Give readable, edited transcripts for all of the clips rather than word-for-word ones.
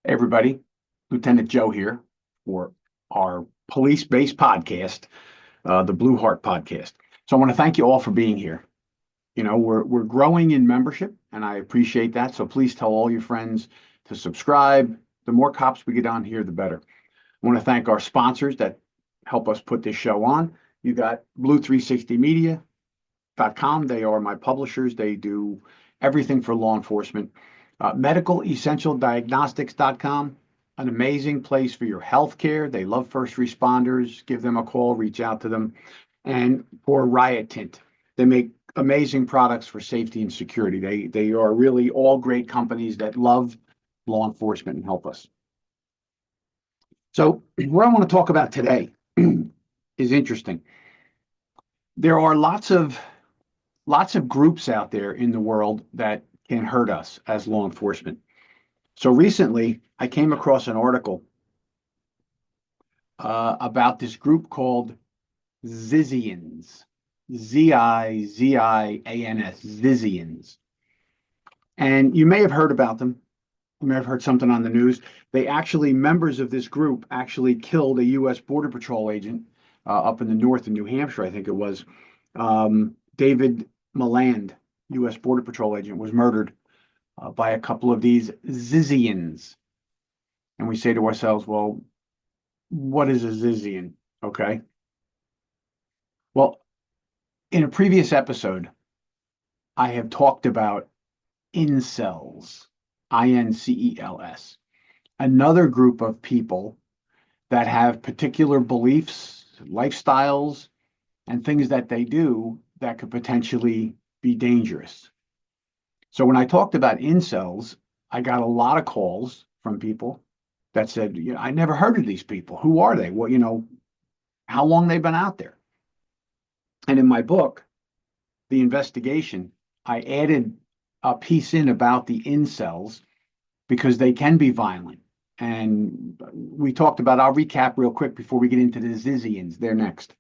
Hey everybody, Lieutenant Joe here for our police-based podcast, the Blue Heart Podcast. So I want to thank you all for being here. You know, we're growing in membership, and I appreciate that. So please tell all your friends to subscribe. The more cops we get on here, the better. I want to thank our sponsors that help us put this show on. You got Blue360Media.com. They are my publishers. They do everything for law enforcement. MedicalEssentialDiagnostics.com, an amazing place for your health care. They love first responders. Give them a call, reach out to them. And for Riot Tint, they make amazing products for safety and security. They are really all great companies that love law enforcement and help us. So what I want to talk about today is interesting. There are lots of groups out there in the world that can hurt us as law enforcement. So recently, I came across an article about this group called Zizians, Zizians, Zizians. And you may have heard about them. You may have heard something on the news. Members of this group actually killed a U.S. Border Patrol agent up in the north in New Hampshire, I think it was. David Maland, U.S. Border Patrol agent, was murdered by a couple of these Zizians. And we say to ourselves, well, what is a Zizian? Okay. Well, in a previous episode, I have talked about incels, INCELS, another group of people that have particular beliefs, lifestyles, and things that they do that could potentially be dangerous. So when I talked about incels, I got a lot of calls from people that said, I never heard of these people. Who are they? Well, how long they've been out there. And in my book, The Investigation, I added a piece in about the incels because they can be violent. And I'll recap real quick before we get into the Zizians. They're next.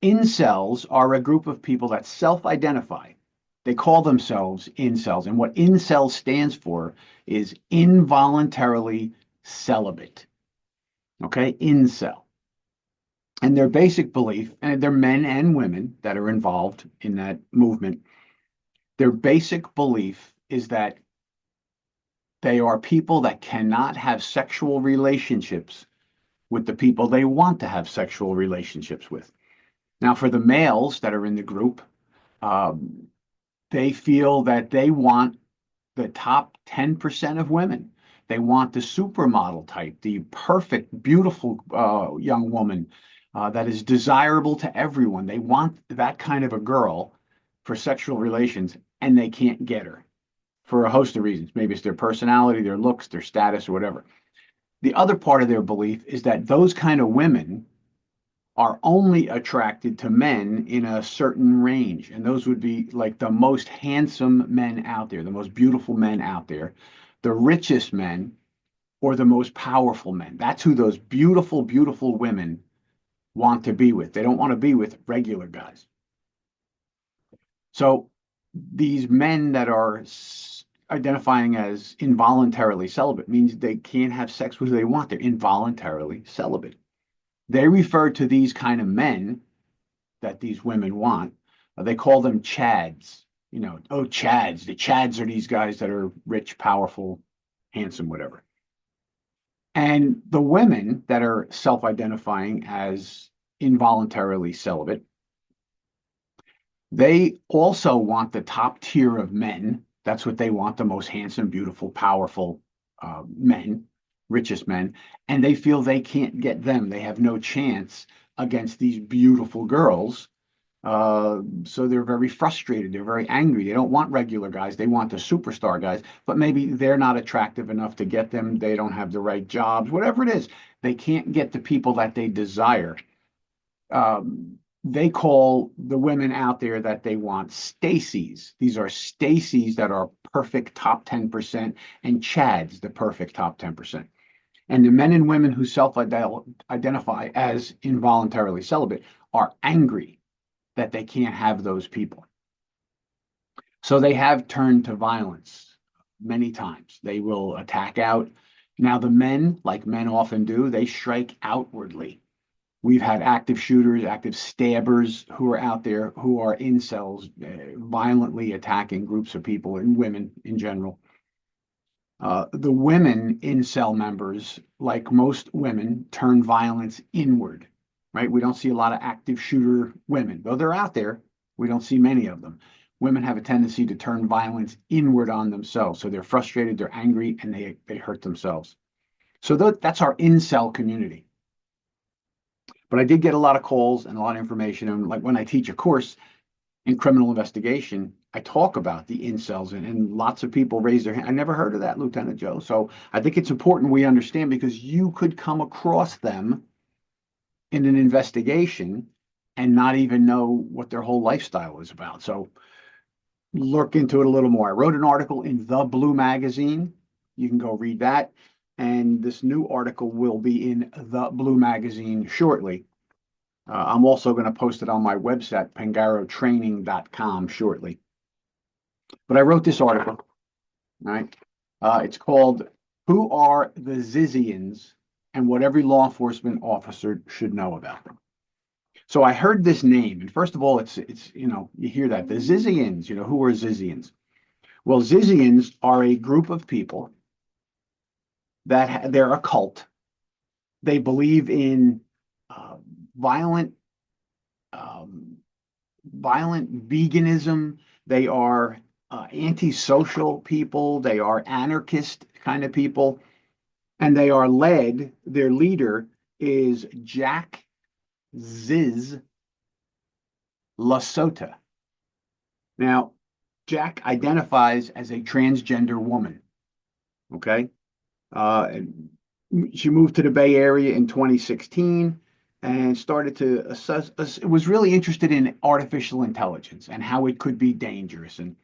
Incels are a group of people that self-identify. They call themselves incels. And what incel stands for is involuntarily celibate. Okay, incel. And their basic belief, and they're men and women that are involved in that movement, their basic belief is that they are people that cannot have sexual relationships with the people they want to have sexual relationships with. Now, for the males that are in the group, um, they feel that they want the top 10% of women. They want the supermodel type, the perfect, beautiful young woman that is desirable to everyone. They want that kind of a girl for sexual relations, and they can't get her for a host of reasons. Maybe it's their personality, their looks, their status, or whatever. The other part of their belief is that those kind of women are only attracted to men in a certain range. And those would be like the most handsome men out there, the most beautiful men out there, the richest men, or the most powerful men. That's who those beautiful, beautiful women want to be with. They don't want to be with regular guys. So these men that are identifying as involuntarily celibate means they can't have sex with who they want. They're involuntarily celibate. They refer to these kind of men that these women want. They call them Chads. Oh, Chads. The Chads are these guys that are rich, powerful, handsome, whatever. And the women that are self identifying as involuntarily celibate, they also want the top tier of men. That's what they want, the most handsome, beautiful, powerful men, richest men. And they feel they can't get them. They have no chance against these beautiful girls. So they're very frustrated. They're very angry. They don't want regular guys. They want the superstar guys, but maybe they're not attractive enough to get them. They don't have the right jobs, whatever it is. They can't get the people that they desire. They call the women out there that they want Stacy's. These are Stacy's that are perfect top 10% and Chads, the perfect top 10%. And the men and women who self-identify as involuntarily celibate are angry that they can't have those people. So they have turned to violence. many times. They will attack out. Now, the men, like men often do, they strike outwardly. We've had active shooters, active stabbers who are out there who are incels, violently attacking groups of people and women in general. The women incel members, like most women, turn violence inward, right? We don't see a lot of active shooter women, though they're out there. We don't see many of them. Women have a tendency to turn violence inward on themselves. So they're frustrated, they're angry, and they hurt themselves. So that's our incel community. But I did get a lot of calls and a lot of information. And like when I teach a course in criminal investigation, I talk about the incels, and lots of people raise their hand. I never heard of that, Lieutenant Joe. So I think it's important we understand, because you could come across them in an investigation and not even know what their whole lifestyle is about. So look into it a little more. I wrote an article in The Blue Magazine. You can go read that. And this new article will be in The Blue Magazine shortly. I'm also going to post it on my website, pangarotraining.com, shortly. But I wrote this article, right? It's called "Who Are the Zizians and What Every Law Enforcement Officer Should Know About Them." So I heard this name, and first of all, it's you hear that, the Zizians. Who are Zizians? Well, Zizians are a group of people that they're a cult. They believe in violent violent veganism. They are antisocial people. They are anarchist kind of people. And they are their leader is Jack Ziz Lasota. Now, Jack identifies as a transgender woman. Okay. She moved to the Bay Area in 2016 and started to was really interested in artificial intelligence and how it could be dangerous and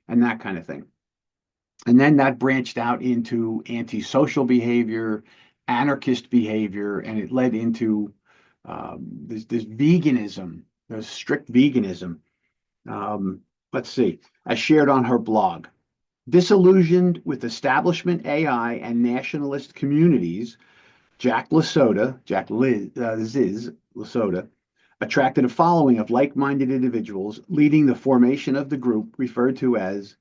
that kind of thing. And then that branched out into antisocial behavior, anarchist behavior, and it led into this veganism, this strict veganism. Let's see. I shared on her blog. Disillusioned with establishment AI and nationalist communities, Ziz Lasota, attracted a following of like-minded individuals, leading the formation of the group referred to as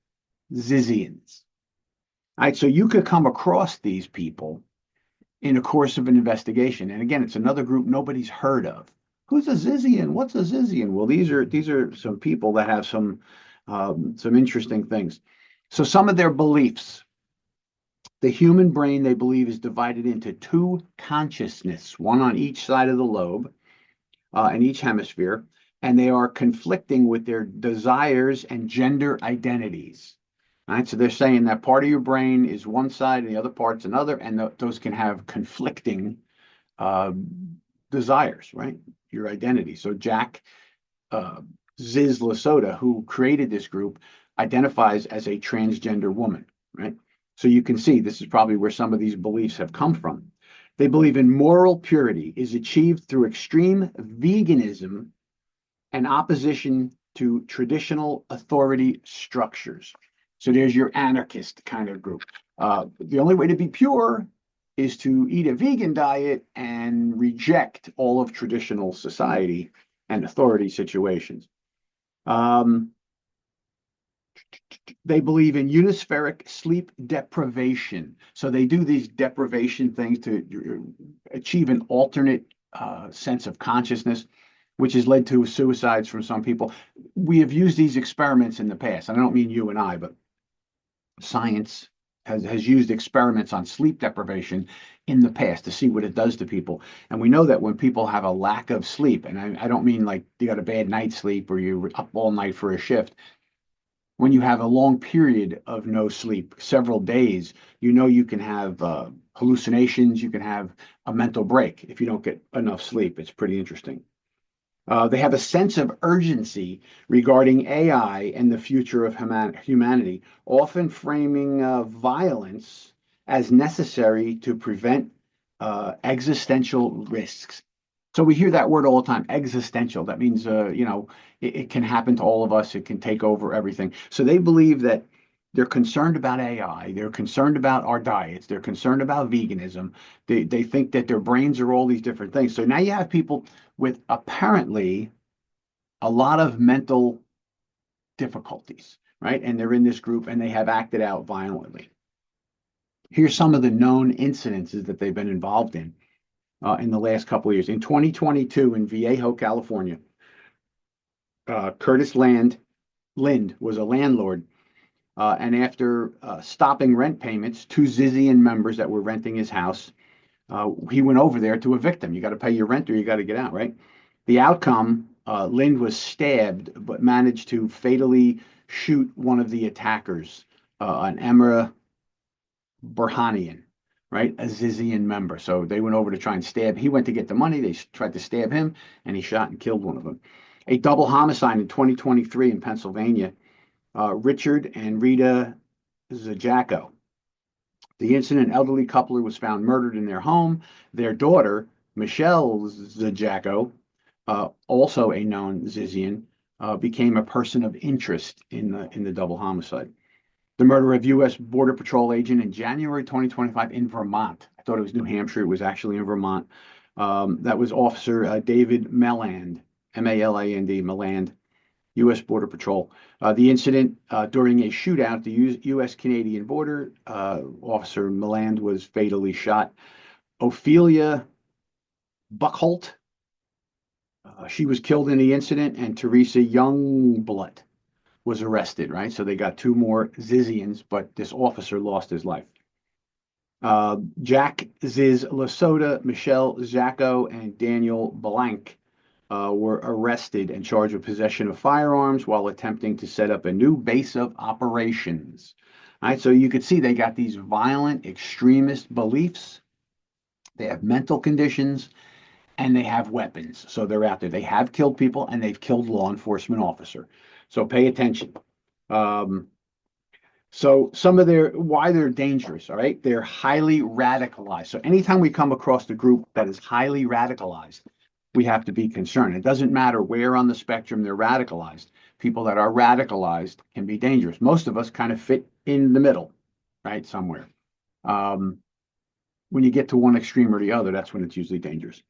Zizians. All right, so you could come across these people in the course of an investigation, and again, it's another group nobody's heard of. Who's a Zizian? What's a Zizian? Well, these are some people that have some interesting things. So some of their beliefs. The human brain, they believe, is divided into two consciousness, one on each side of the lobe, in each hemisphere, and they are conflicting with their desires and gender identities. All right, so they're saying that part of your brain is one side and the other part's another, and those can have conflicting desires, right? Your identity. So Jack Ziz Lasota, who created this group, identifies as a transgender woman, right? So you can see this is probably where some of these beliefs have come from. They believe in moral purity is achieved through extreme veganism and opposition to traditional authority structures. So there's your anarchist kind of group. The only way to be pure is to eat a vegan diet and reject all of traditional society and authority situations. They believe in unispheric sleep deprivation. So they do these deprivation things to achieve an alternate sense of consciousness, which has led to suicides from some people. We have used these experiments in the past. I don't mean you and I, but science has used experiments on sleep deprivation in the past to see what it does to people. And we know that when people have a lack of sleep, and I don't mean like you got a bad night's sleep or you're up all night for a shift. When you have a long period of no sleep, several days, you can have hallucinations, you can have a mental break if you don't get enough sleep. It's pretty interesting. They have a sense of urgency regarding AI and the future of humanity, often framing violence as necessary to prevent existential risks. So we hear that word all the time, existential. That means, it can happen to all of us. It can take over everything. So they believe that They're concerned about AI. They're concerned about our diets. They're concerned about veganism. They think that their brains are all these different things. So now you have people with apparently a lot of mental difficulties, right? And they're in this group and they have acted out violently. Here's some of the known incidences that they've been involved in the last couple of years. In 2022, in Viejo, California, Curtis Lind was a landlord, and after stopping rent payments, two Zizian members that were renting his house, he went over there to evict them. You got to pay your rent or you got to get out, right? The outcome, Lind was stabbed, but managed to fatally shoot one of the attackers, an Emra Burhanian, right? A Zizian member. So they went over to try and stab. He went to get the money. They tried to stab him, and he shot and killed one of them. A double homicide in 2023 in Pennsylvania. Richard and Rita Zajaco. The incident, elderly couple was found murdered in their home. Their daughter, Michelle Zajaco, also a known Zizian, became a person of interest in the double homicide. The murder of U.S. Border Patrol agent in January 2025 in Vermont. I thought it was New Hampshire. It was actually in Vermont. That was Officer David Meland, M-A-L-A-N-D, Meland, U.S. Border Patrol. The incident during a shootout at the U.S.-Canadian border, Officer Meland was fatally shot. Ophelia Buckholt, she was killed in the incident, and Teresa Youngblood was arrested, right? So they got two more Zizians, but this officer lost his life. Jack Ziz Lasota, Michelle Zacco, and Daniel Blank were arrested and charged with possession of firearms while attempting to set up a new base of operations. All right, so you could see they got these violent extremist beliefs. They have mental conditions and they have weapons. So they're out there. They have killed people and they've killed law enforcement officer. So pay attention. So some of why they're dangerous, all right? They're highly radicalized. So anytime we come across a group that is highly radicalized, we have to be concerned. It doesn't matter where on the spectrum they're radicalized. People that are radicalized can be dangerous. Most of us kind of fit in the middle, right? Somewhere. When you get to one extreme or the other, that's when it's usually dangerous.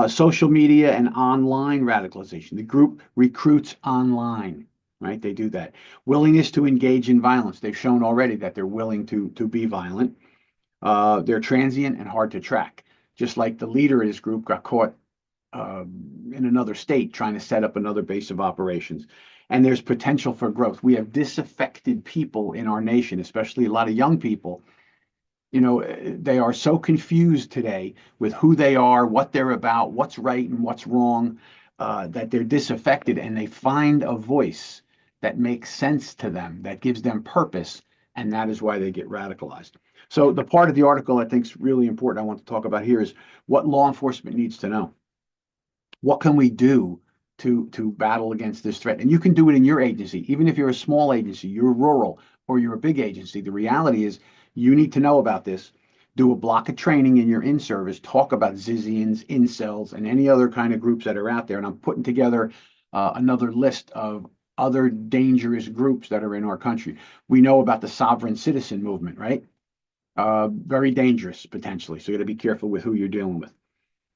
Social media and online radicalization. The group recruits online, right? They do that. Willingness to engage in violence. They've shown already that they're willing to be violent. They're transient and hard to track. Just like the leader of this group got caught in another state trying to set up another base of operations. And there's potential for growth. We have disaffected people in our nation, especially a lot of young people. You know, they are so confused today with who they are, what they're about, what's right and what's wrong, that they're disaffected and they find a voice that makes sense to them, that gives them purpose, and that is why they get radicalized. So the part of the article I think is really important I want to talk about here is what law enforcement needs to know. What can we do to battle against this threat? And you can do it in your agency, even if you're a small agency, you're rural, or you're a big agency. The reality is you need to know about this. Do a block of training in your in-service, talk about Zizians, incels, and any other kind of groups that are out there. And I'm putting together another list of other dangerous groups that are in our country. We know about the sovereign citizen movement, right? Very dangerous potentially. So you got to be careful with who you're dealing with.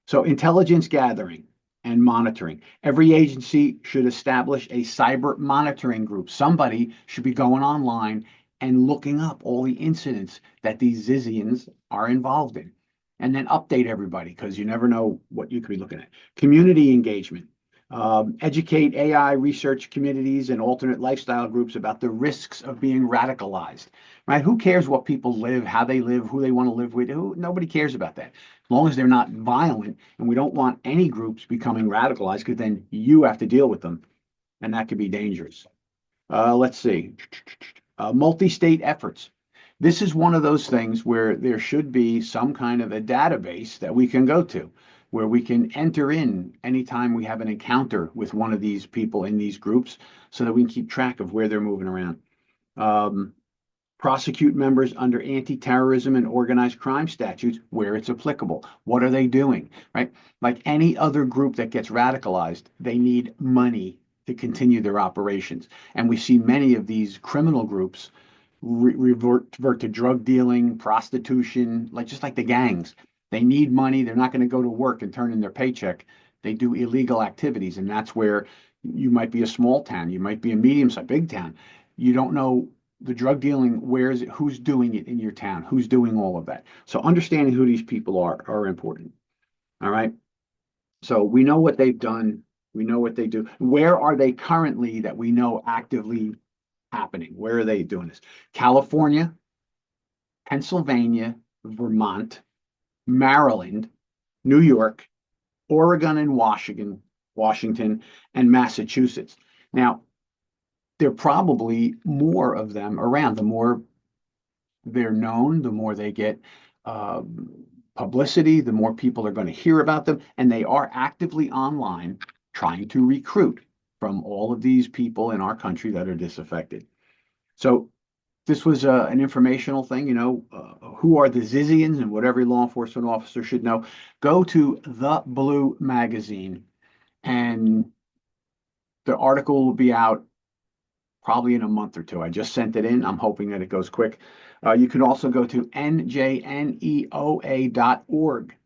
So intelligence gathering and monitoring. Every agency should establish a cyber monitoring group. Somebody should be going online and looking up all the incidents that these Zizians are involved in. And then update everybody because you never know what you could be looking at. Community engagement. Educate AI research communities and alternate lifestyle groups about the risks of being radicalized, right? Who cares what people live, how they live, who they want to live with? Nobody cares about that. As long as they're not violent, and we don't want any groups becoming radicalized because then you have to deal with them, and that could be dangerous. Let's see. Multi-state efforts. This is one of those things where there should be some kind of a database that we can go to, where we can enter in anytime we have an encounter with one of these people in these groups so that we can keep track of where they're moving around. Prosecute members under anti-terrorism and organized crime statutes where it's applicable. What are they doing, right? Like any other group that gets radicalized, they need money to continue their operations. And we see many of these criminal groups revert to drug dealing, prostitution, like just like the gangs. They need money. They're not going to go to work and turn in their paycheck. They do illegal activities, and that's where you might be a small town, you might be a medium-sized, big town. You don't know the drug dealing, where is it, who's doing it in your town, who's doing all of that. So understanding who these people are important. All right. So we know what they've done. We know what they do. Where are they currently that we know actively happening? Where are they doing this? California, Pennsylvania, Vermont, Maryland, New York, Oregon and Washington, and Massachusetts. Now, there are probably more of them around. The more they're known, the more they get publicity, the more people are going to hear about them, and they are actively online trying to recruit from all of these people in our country that are disaffected. So this was an informational thing, who are the Zizians and what every law enforcement officer should know. Go to The Blue Magazine, and the article will be out probably in a month or two. I just sent it in. I'm hoping that it goes quick. You can also go to njneoa.org.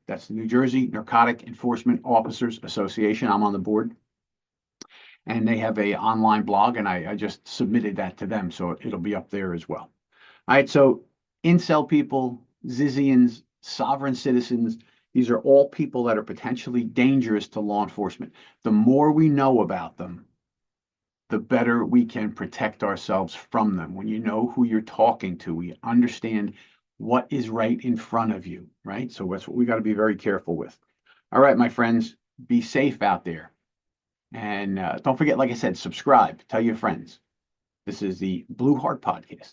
That's the New Jersey Narcotic Enforcement Officers Association. I'm on the board. And they have a online blog, and I just submitted that to them, so it'll be up there as well. All right, so incel people, Zizians, sovereign citizens, these are all people that are potentially dangerous to law enforcement. The more we know about them, the better we can protect ourselves from them. When you know who you're talking to, we understand what is right in front of you, right? So that's what we got to be very careful with. All right, my friends, be safe out there. And don't forget, like I said, subscribe, tell your friends. This is the Blue Heart Podcast.